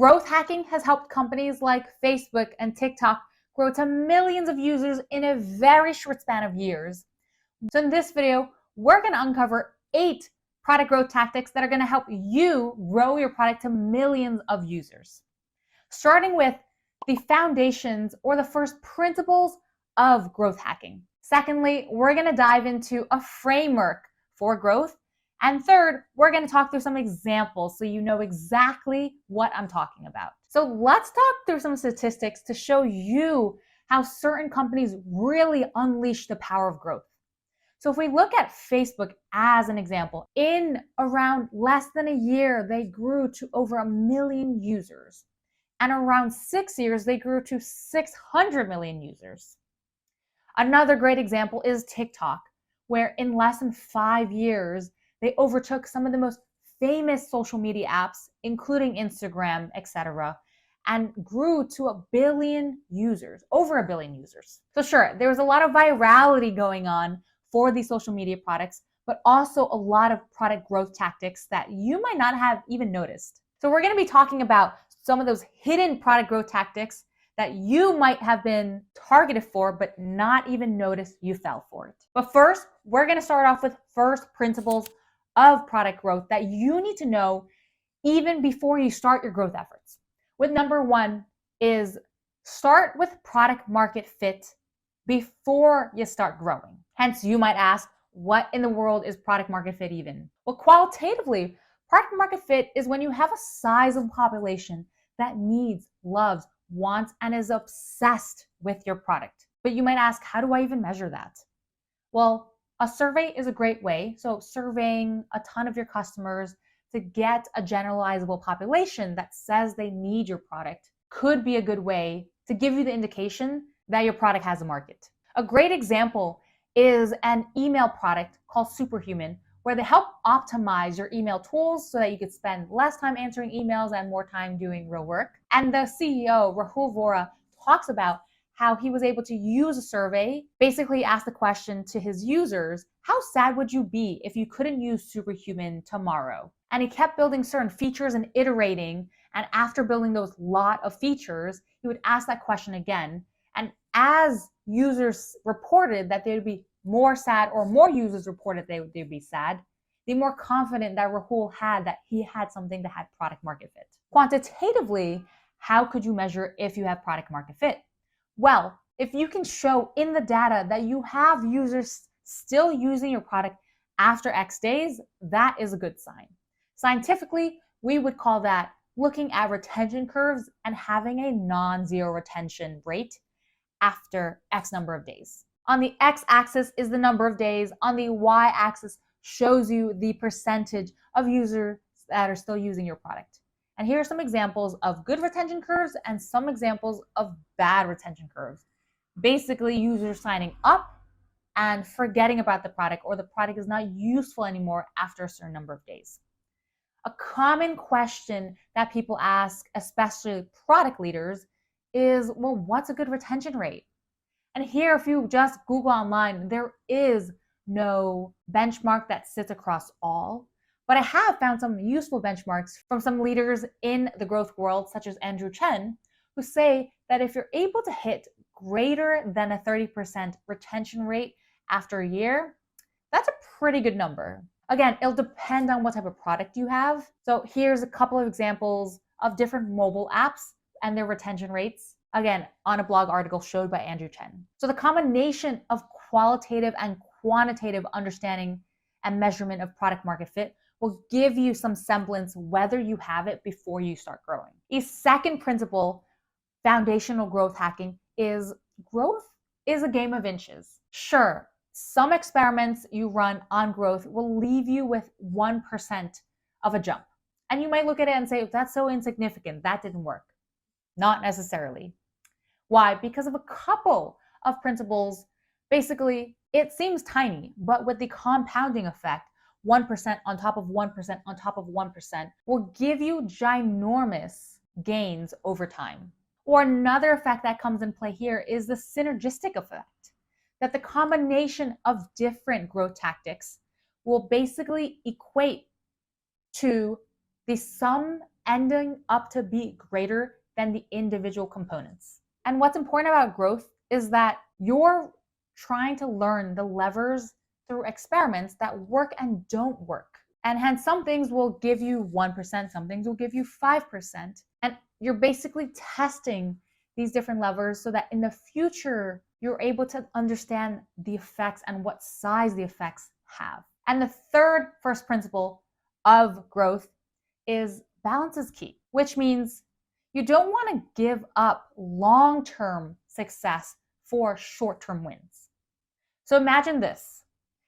Growth hacking has helped companies like Facebook and TikTok grow to millions of users in a very short span of years. So in this video, we're going to uncover 8 product growth tactics that are going to help you grow your product to millions of users. Starting with the foundations or the first principles of growth hacking. Secondly, we're going to dive into a framework for growth. And third, we're going to talk through some examples so you know exactly what I'm talking about. So let's talk through some statistics to show you how certain companies really unleash the power of growth. So if we look at Facebook as an example, in around less than a year, they grew to over 1 million users. And around 6 years, they grew to 600 million users. Another great example is TikTok, where in less than 5 years, they overtook some of the most famous social media apps, including Instagram, etc., and grew to 1 billion users, over 1 billion users. So sure, there was a lot of virality going on for these social media products, but also a lot of product growth tactics that you might not have even noticed. So we're going to be talking about some of those hidden product growth tactics that you might have been targeted for, but not even noticed you fell for it. But first, we're going to start off with first principles of product growth that you need to know even before you start your growth efforts. With number 1 is start with product market fit before you start growing. Hence, you might ask, what in the world is product market fit even? Well, qualitatively, product market fit is when you have a sizable population that needs, loves, wants, and is obsessed with your product. But you might ask, how do I even measure that? Well, a survey is a great way. So surveying a ton of your customers to get a generalizable population that says they need your product could be a good way to give you the indication that your product has a market. A great example is an email product called Superhuman, where they help optimize your email tools so that you could spend less time answering emails and more time doing real work. And the CEO, Rahul Vora, talks about how he was able to use a survey, basically ask the question to his users, how sad would you be if you couldn't use Superhuman tomorrow? And he kept building certain features and iterating. And after building those lot of features, he would ask that question again. And as users reported that they would be more sad, or more users reported they would be sad, the more confident that Rahul had that he had something that had product market fit. Quantitatively, how could you measure if you have product market fit? Well, if you can show in the data that you have users still using your product after X days, that is a good sign. Scientifically, we would call that looking at retention curves and having a non-zero retention rate after X number of days. On the X-axis is the number of days. On the Y-axis shows you the percentage of users that are still using your product. And here are some examples of good retention curves and some examples of bad retention curves. Basically, users signing up and forgetting about the product, or the product is not useful anymore after a certain number of days. A common question that people ask, especially product leaders, is, well, what's a good retention rate? And here, if you just Google online, there is no benchmark that sits across all. But I have found some useful benchmarks from some leaders in the growth world, such as Andrew Chen, who say that if you're able to hit greater than a 30% retention rate after a year, that's a pretty good number. Again, it'll depend on what type of product you have. So here's a couple of examples of different mobile apps and their retention rates. Again, on a blog article showed by Andrew Chen. So the combination of qualitative and quantitative understanding and measurement of product market fit will give you some semblance whether you have it before you start growing. A second principle, foundational growth hacking, is growth is a game of inches. Sure, some experiments you run on growth will leave you with 1% of a jump. And you might look at it and say, that's so insignificant, that didn't work. Not necessarily. Why? Because of a couple of principles. Basically, it seems tiny, but with the compounding effect, 1% on top of 1% on top of 1% will give you ginormous gains over time. Or another effect that comes in play here is the synergistic effect, that the combination of different growth tactics will basically equate to the sum ending up to be greater than the individual components. And what's important about growth is that you're trying to learn the levers through experiments that work and don't work. And hence, some things will give you 1%, some things will give you 5%. And you're basically testing these different levers so that in the future, you're able to understand the effects and what size the effects have. And the first principle of growth is balance is key, which means you don't want to give up long-term success for short-term wins. So imagine this.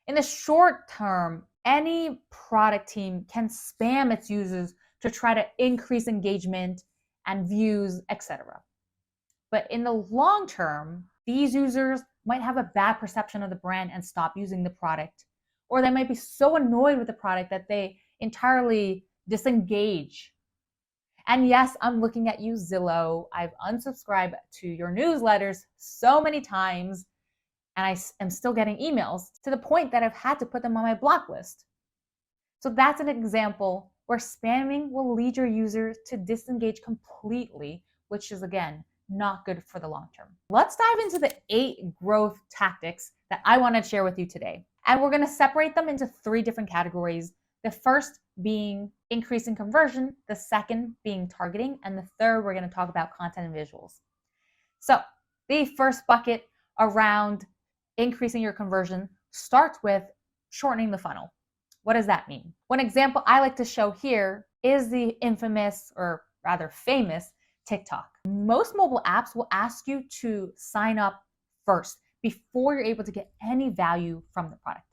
In the short term, any product team can spam its users to try to increase engagement and views, etc. But in the long term, these users might have a bad perception of the brand and stop using the product. Or they might be so annoyed with the product that they entirely disengage. And yes, I'm looking at you, Zillow. I've unsubscribed to your newsletters so many times, and I am still getting emails to the point that I've had to put them on my block list. So that's an example where spamming will lead your users to disengage completely, which is, again, not good for the long term. Let's dive into the 8 growth tactics that I want to share with you today. And we're going to separate them into 3 different categories. The first being increasing conversion, the second being targeting, and the third we're going to talk about content and visuals. So the first bucket around increasing your conversion starts with shortening the funnel. What does that mean? One example I like to show here is the infamous, or rather famous, TikTok. Most mobile apps will ask you to sign up first before you're able to get any value from the product.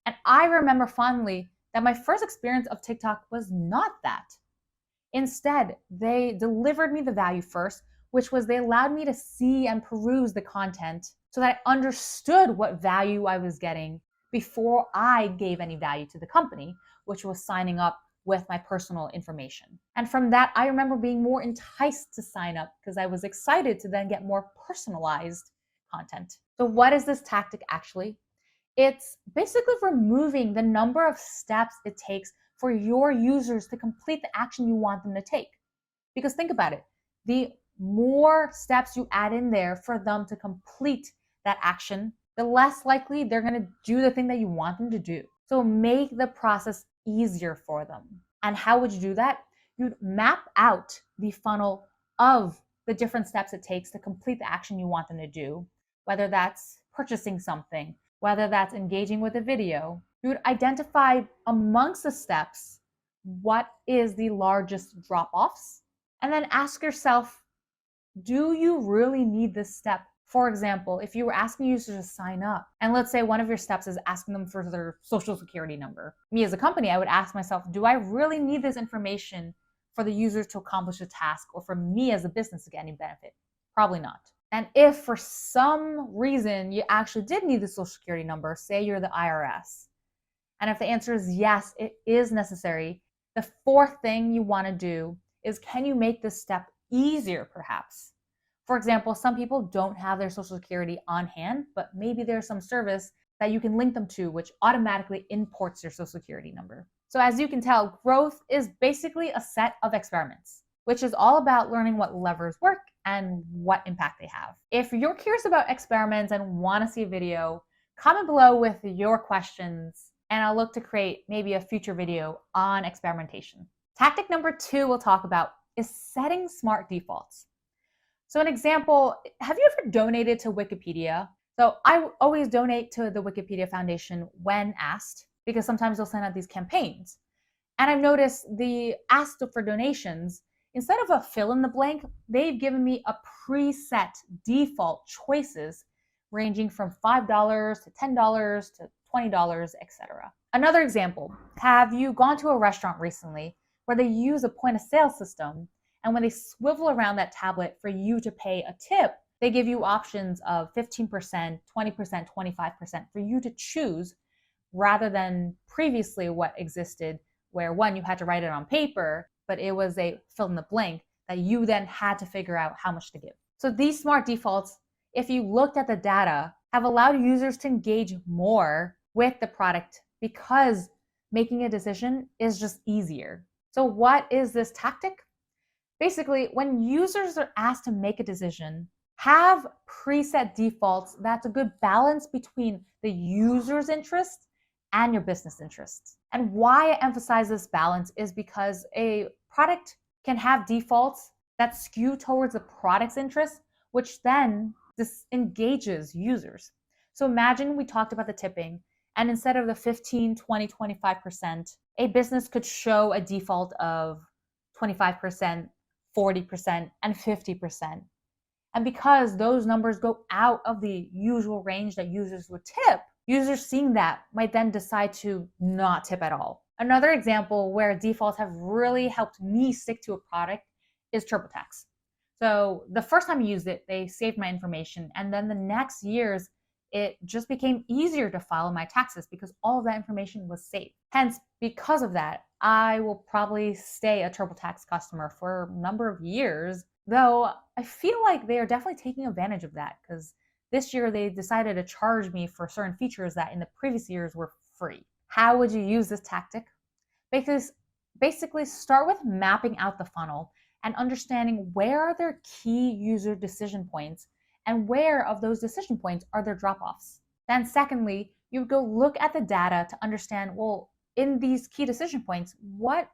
And I remember fondly that my first experience of TikTok was not that. Instead, they delivered me the value first, which was they allowed me to see and peruse the content so that I understood what value I was getting before I gave any value to the company, which was signing up with my personal information. And from that, I remember being more enticed to sign up because I was excited to then get more personalized content. So what is this tactic actually? It's basically removing the number of steps it takes for your users to complete the action you want them to take. Because think about it, the more steps you add in there for them to complete that action, the less likely they're going to do the thing that you want them to do. So make the process easier for them. And how would you do that? You'd map out the funnel of the different steps it takes to complete the action you want them to do, whether that's purchasing something, whether that's engaging with a video. You would identify amongst the steps what is the largest drop-offs, and then ask yourself, do you really need this step? For example, if you were asking users to sign up, and let's say one of your steps is asking them for their social security number. Me as a company, I would ask myself, do I really need this information for the users to accomplish a task, or for me as a business to get any benefit? Probably not. And if for some reason you actually did need the social security number, say you're the IRS, and if the answer is yes, it is necessary, the fourth thing you want to do is, can you make this step easier perhaps? For example, some people don't have their social security on hand, but maybe there's some service that you can link them to which automatically imports your social security number. So as you can tell, growth is basically a set of experiments, which is all about learning what levers work and what impact they have. If you're curious about experiments and want to see a video, comment below with your questions, and I'll look to create maybe a future video on experimentation. Tactic number 2 we'll talk about is setting smart defaults. So an example, have you ever donated to Wikipedia? So I always donate to the Wikipedia Foundation when asked, because sometimes they'll send out these campaigns. And I've noticed the ask for donations, instead of a fill in the blank, they've given me a preset default choices ranging from $5 to $10 to $20, etc. Another example, have you gone to a restaurant recently where they use a point of sale system, and when they swivel around that tablet for you to pay a tip, they give you options of 15%, 20%, 25% for you to choose, rather than previously what existed where one, you had to write it on paper, but it was a fill in the blank that you then had to figure out how much to give. So these smart defaults, if you looked at the data, have allowed users to engage more with the product because making a decision is just easier. So what is this tactic? Basically, when users are asked to make a decision, have preset defaults that's a good balance between the user's interests and your business interests. And why I emphasize this balance is because a product can have defaults that skew towards the product's interests, which then disengages users. So imagine we talked about the tipping, and instead of the 15, 20, 25%, a business could show a default of 25%, 40%, and 50%. And because those numbers go out of the usual range that users would tip, users seeing that might then decide to not tip at all. Another example where defaults have really helped me stick to a product is TurboTax. So the first time I used it, they saved my information. And then the next years, it just became easier to file my taxes because all of that information was saved. Hence, because of that, I will probably stay a TurboTax customer for a number of years, though I feel like they are definitely taking advantage of that because this year they decided to charge me for certain features that in the previous years were free. How would you use this tactic? Because basically start with mapping out the funnel and understanding where are their key user decision points and where of those decision points are there drop-offs. Then secondly, you would go look at the data to understand, well, in these key decision points, what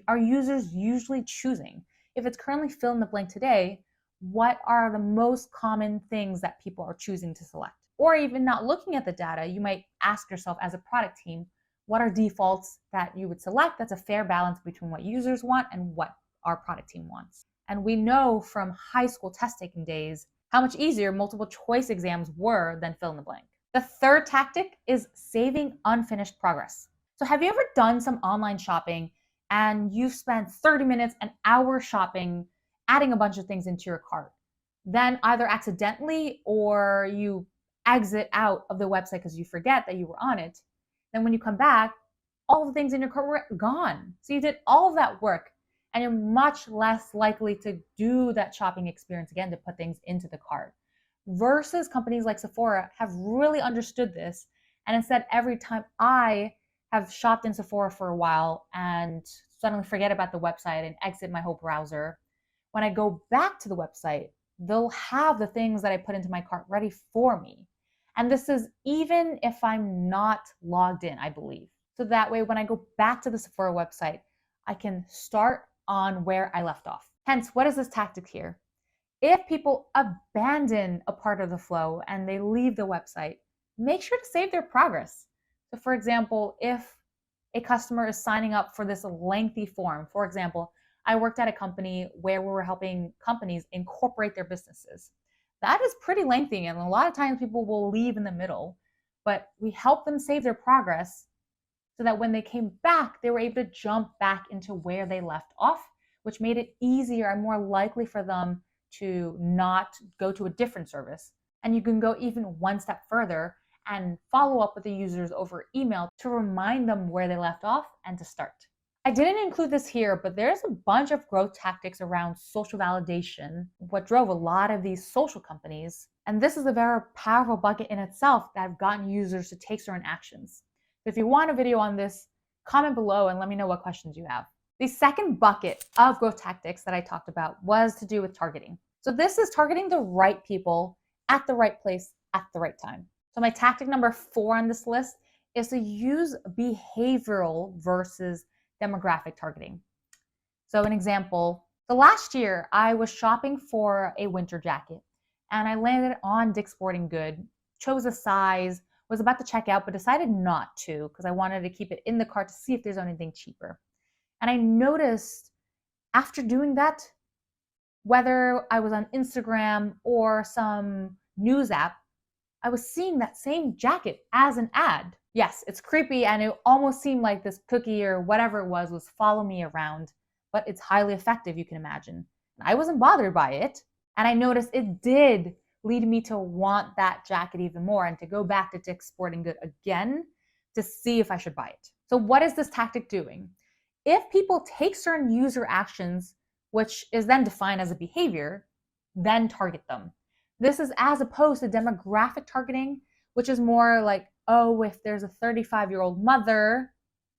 are users usually choosing? If it's currently fill in the blank today, what are the most common things that people are choosing to select? Or even not looking at the data, you might ask yourself as a product team, what are defaults that you would select that's a fair balance between what users want and what our product team wants? And we know from high school test taking days how much easier multiple choice exams were than fill in the blank. The third tactic is saving unfinished progress. So have you ever done some online shopping and you've spent 30 minutes, an hour shopping, adding a bunch of things into your cart? Then either accidentally or you exit out of the website because you forget that you were on it. Then when you come back, all the things in your cart were gone. So you did all of that work and you're much less likely to do that shopping experience again to put things into the cart. Versus companies like Sephora have really understood this. And instead, every time I have shopped in Sephora for a while and suddenly forget about the website and exit my whole browser, when I go back to the website, they'll have the things that I put into my cart ready for me. And this is even if I'm not logged in, I believe. So that way, when I go back to the Sephora website, I can start on where I left off. Hence, what is this tactic here? If people abandon a part of the flow and they leave the website, make sure to save their progress. So for example, if a customer is signing up for this lengthy form, for example, I worked at a company where we were helping companies incorporate their businesses. That is pretty lengthy, and a lot of times people will leave in the middle, but we helped them save their progress so that when they came back, they were able to jump back into where they left off, which made it easier and more likely for them to not go to a different service. And you can go even one step further and follow up with the users over email to remind them where they left off and to start. I didn't include this here, but there's a bunch of growth tactics around social validation, what drove a lot of these social companies. And this is a very powerful bucket in itself that have gotten users to take certain actions. If you want a video on this, comment below and let me know what questions you have. The second bucket of growth tactics that I talked about was to do with targeting. So this is targeting the right people at the right place at the right time. So my tactic number 4 on this list is to use behavioral versus demographic targeting. So an example, the last year I was shopping for a winter jacket and I landed on Dick's Sporting Good, chose a size, was about to check out, but decided not to because I wanted to keep it in the cart to see if there's anything cheaper. And I noticed after doing that, whether I was on Instagram or some news app, I was seeing that same jacket as an ad. Yes, it's creepy and it almost seemed like this cookie or whatever it was following me around, but it's highly effective, you can imagine. And I wasn't bothered by it. And I noticed it did lead me to want that jacket even more and to go back to Dick's Sporting Good again to see if I should buy it. So what is this tactic doing? If people take certain user actions, which is then defined as a behavior, then target them. This is as opposed to demographic targeting, which is more like, oh, if there's a 35-year-old mother,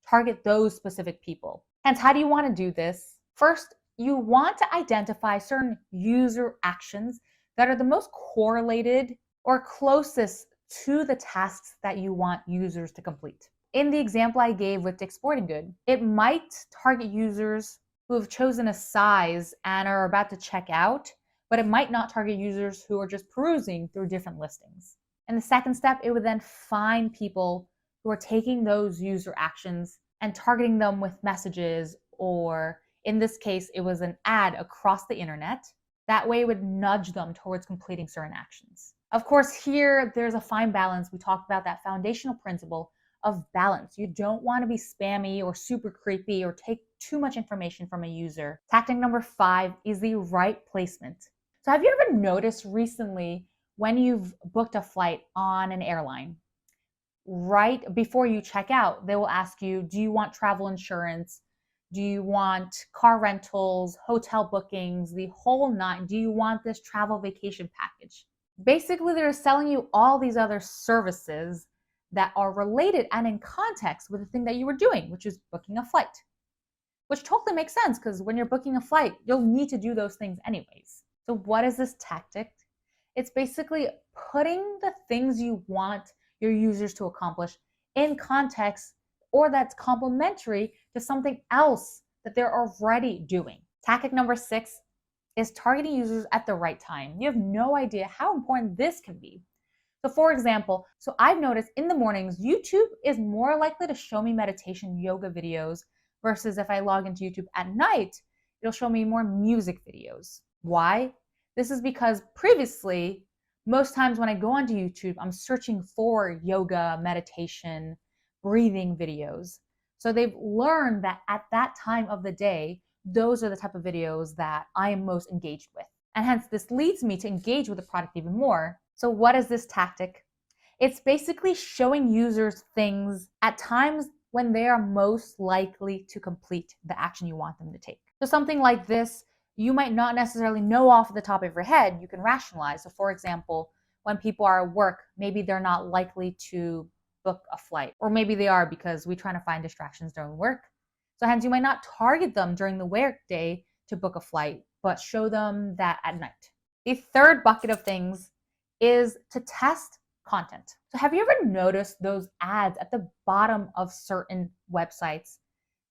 target those specific people. Hence, how do you want to do this? First, you want to identify certain user actions that are the most correlated or closest to the tasks that you want users to complete. In the example I gave with Dick's Sporting Good, it might target users who have chosen a size and are about to check out, but it might not target users who are just perusing through different listings. In the second step, it would then find people who are taking those user actions and targeting them with messages, or in this case, it was an ad across the internet. That way it would nudge them towards completing certain actions. Of course, here there's a fine balance. We talked about that foundational principle of balance. You don't want to be spammy or super creepy or take too much information from a user. Tactic number 5 is the right placement. So have you ever noticed recently when you've booked a flight on an airline, right before you check out, they will ask you, do you want travel insurance? Do you want car rentals, hotel bookings, the whole nine? Do you want this travel vacation package? Basically, they're selling you all these other services that are related and in context with the thing that you were doing, which is booking a flight. Which totally makes sense, because when you're booking a flight, you'll need to do those things anyways. So what is this tactic? It's basically putting the things you want your users to accomplish in context, or that's complementary to something else that they're already doing. Tactic number 6 is targeting users at the right time. You have no idea how important this can be. So for example, I've noticed in the mornings, YouTube is more likely to show me meditation yoga videos versus if I log into YouTube at night, it'll show me more music videos. Why? This is because previously, most times when I go onto YouTube, I'm searching for yoga, meditation, breathing videos. So they've learned that at that time of the day, those are the type of videos that I am most engaged with. And hence this leads me to engage with the product even more. So what is this tactic? It's basically showing users things at times when they are most likely to complete the action you want them to take. So something like this, you might not necessarily know off the top of your head, you can rationalize. So for example, when people are at work, maybe they're not likely to book a flight, or maybe they are because we're trying to find distractions during work. So hence you might not target them during the work day to book a flight, but show them that at night. The third bucket of things is to test content. So have you ever noticed those ads at the bottom of certain websites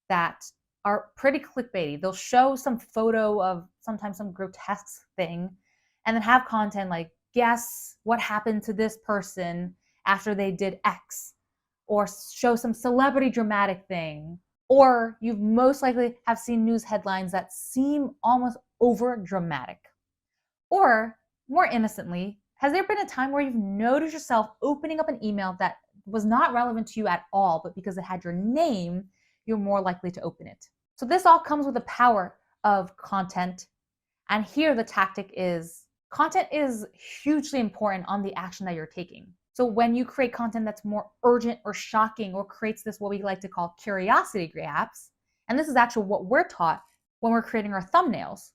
that are pretty clickbaity? They'll show some photo of sometimes some grotesque thing and then have content like, guess what happened to this person after they did X, or show some celebrity dramatic thing. Or you've most likely have seen news headlines that seem almost over dramatic. Or more innocently, has there been a time where you've noticed yourself opening up an email that was not relevant to you at all, but because it had your name, you're more likely to open it? So this all comes with the power of content. And here the tactic is, content is hugely important on the action that you're taking. So when you create content that's more urgent or shocking, or creates this what we like to call curiosity grabs, and this is actually what we're taught when we're creating our thumbnails,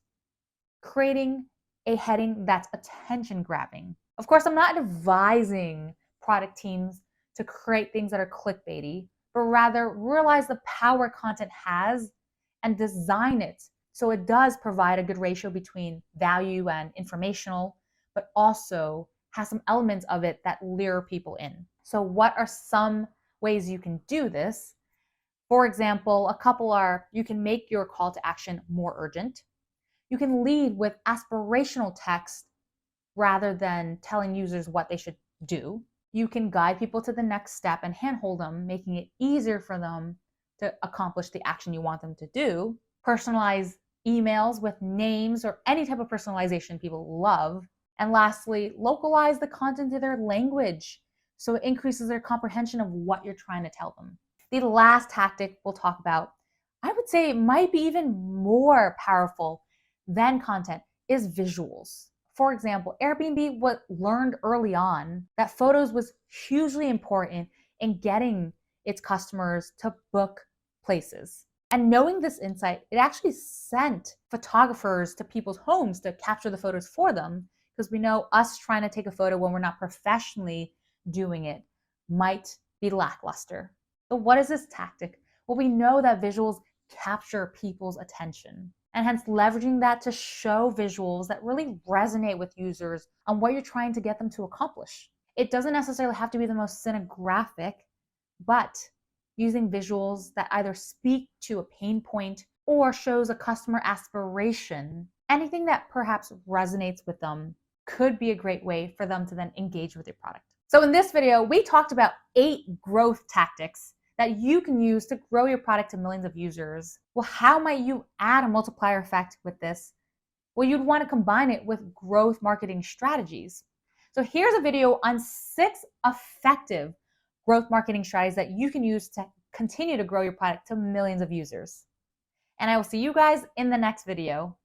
creating a heading that's attention grabbing. Of course, I'm not advising product teams to create things that are clickbaity, but rather realize the power content has and design it so it does provide a good ratio between value and informational, but also has some elements of it that lure people in. So what are some ways you can do this? For example, a couple are, you can make your call to action more urgent. You can lead with aspirational text rather than telling users what they should do. You can guide people to the next step and handhold them, making it easier for them to accomplish the action you want them to do. Personalize emails with names or any type of personalization people love. And lastly, localize the content to their language so it increases their comprehension of what you're trying to tell them. The last tactic we'll talk about, I would say it might be even more powerful than content, is visuals. For example, Airbnb learned early on that photos was hugely important in getting its customers to book places. And knowing this insight, it actually sent photographers to people's homes to capture the photos for them, because we know us trying to take a photo when we're not professionally doing it might be lackluster. So what is this tactic? Well, we know that visuals capture people's attention. And hence leveraging that to show visuals that really resonate with users on what you're trying to get them to accomplish. It doesn't necessarily have to be the most cinegraphic, but using visuals that either speak to a pain point or shows a customer aspiration, anything that perhaps resonates with them could be a great way for them to then engage with your product. So in this video, we talked about 8 growth tactics that you can use to grow your product to millions of users. Well, how might you add a multiplier effect with this? Well, you'd want to combine it with growth marketing strategies. So here's a video on 6 effective growth marketing strategies that you can use to continue to grow your product to millions of users. And I will see you guys in the next video.